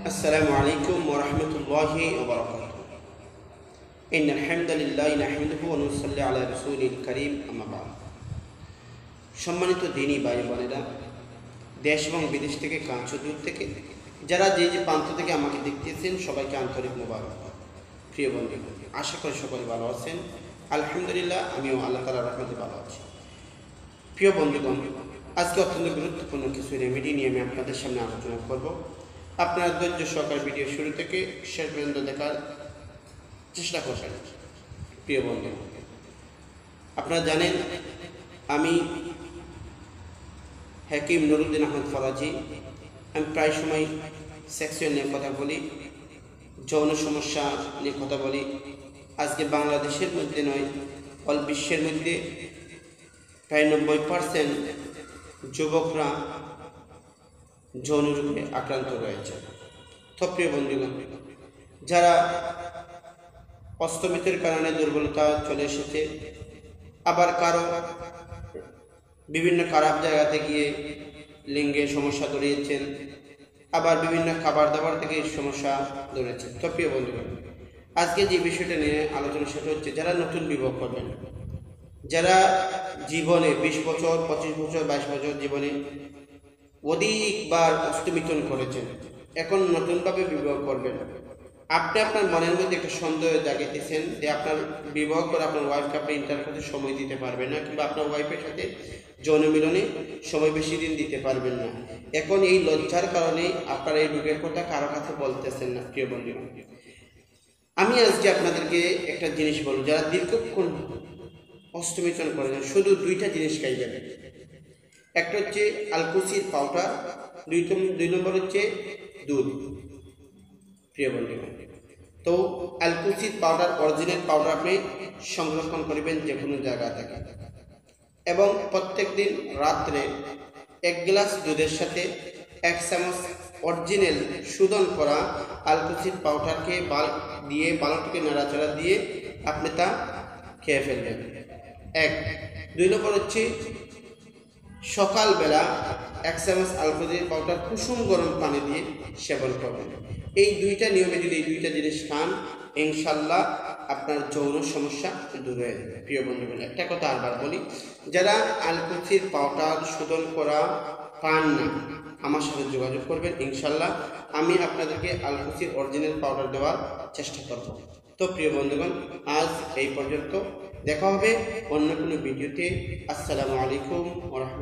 السلام عليكم ورحمة الله وبركاته إن الحمد لله نحمده ونصلي على رسوله الكريم أما بعد সম্মানিত দিনী ভাই বোনেরা, দেশ এবং বিদেশ থেকে কাঞ্চ দূর থেকে যারা যে যে প্রান্ত থেকে আমাকে দেখতেছেন সবাইকে আন্তরিক মোবারক। প্রিয় বন্ধু, আশা করি সকলে ভালো আছেন। আলহামদুলিল্লাহ, আমিও আল্লাহ তাআলার রহমতে ভালো আছি। প্রিয় বন্ধুগণ, আজকে অত্যন্ত গুরুত্বপূর্ণ কিছু রেমেডি নিয়ে আমি আপনাদের সামনে আলোচনা করব। আপনারা ধৈর্য সহকারে ভিডিও শুরু থেকে শেষ পর্যন্ত দেখার চেষ্টা করবেন। প্রিয় বন্ধু, আপনারা জানেন আমি হাকিম নুরুদ্দিন আহমদ ফরাজি। আমি প্রায় সময় সেক্সুয়াল নিয়ে কথা বলি, যৌন সমস্যা নিয়ে কথা বলি। আজকে বাংলাদেশের মধ্যে নয়, অল বিশ্বের মধ্যে প্রায় 90% যুবকরা যৌন রোগে আক্রান্ত রয়েছে। তো প্রিয় বন্ধুগণ, যারা অস্তমিতের কারণে দুর্বলতা চলে এসেছে, আবার কারো বিভিন্ন খারাপ জায়গাতে গিয়ে লিঙ্গে সমস্যা ধরিয়েছেন, আবার বিভিন্ন খাবার দাবার থেকে সমস্যা ধরেছেন। তো প্রিয় বন্ধুগণ, আজকে যে বিষয়টা নিয়ে আলোচনা সেটা হচ্ছে যারা নতুন বিবাহ করবেন, যারা জীবনে 20 বছর 25 বছর 22 বছর জীবনে অধিকবার অস্তমিতন করেছেন, এখন নতুনভাবে বিবাহ করবেন। আপনি আপনার মনের মধ্যে একটা সন্দেহ জাগিয়েছেন যে আপনার বিবাহ করে আপনার ওয়াইফকে আপনি ইন্টারকোর্সে সময় দিতে পারবেন না, কিংবা আপনার ওয়াইফের সাথে যৌন মিলনে সময় বেশি দিন দিতে পারবেন না। এখন এই লজ্জার কারণে আপনার এই রোগের কথা কারো কাছে বলতেছেন না। প্রিয় বন্ধুগণ, আমি আজকে আপনাদেরকে একটা জিনিস বলব। যারা দীর্ঘক্ষণ অস্তমিতন করেন, শুধু 2টা জিনিস খাইবেন। একটা হচ্ছে আলকুসির পাউডার, 2 নম্বর হচ্ছে দুধ। প্রিয় বন্ধুগণ, তো আলকুসির পাউডার, অরিজিনাল পাউডার আপনি সংরক্ষণ করবেন যে কোনো জায়গা থেকে, এবং প্রত্যেক দিন রাত্রে 1 গ্লাস দুধের সাথে 1 চামচ অরিজিনাল শোধন করা আলকুসির পাউডারকে দিয়ে বালকটিকে নাড়াচাড়া দিয়ে আপনি তা খেয়ে ফেলবেন। 2 নম্বর হচ্ছে সকালবেলা 1 চামচ আলকুসির পাউডার কুসুম গরম পানি দিয়ে সেবন করবেন। এই 2টা নিয়মে যদি এই 2টা জিনিস খান, ইনশাল্লাহ আপনার যৌন সমস্যা দূর হয়ে যাবে। প্রিয় বন্ধুগণ, একটা কথা আবার বলি, যারা আলকুসির পাউডার শোধন করা পান না, আমার সাথে যোগাযোগ করবেন। ইনশাল্লাহ আমি আপনাদেরকে আলকুসির অরিজিনাল পাউডার দেওয়ার চেষ্টা করব। তো প্রিয় বন্ধুগণ, আজ এই পর্যন্ত। দেখা হবে অন্য কোনো ভিডিওতে। আসসালামু আলাইকুম ওয়া রাহমাতুল্লাহ।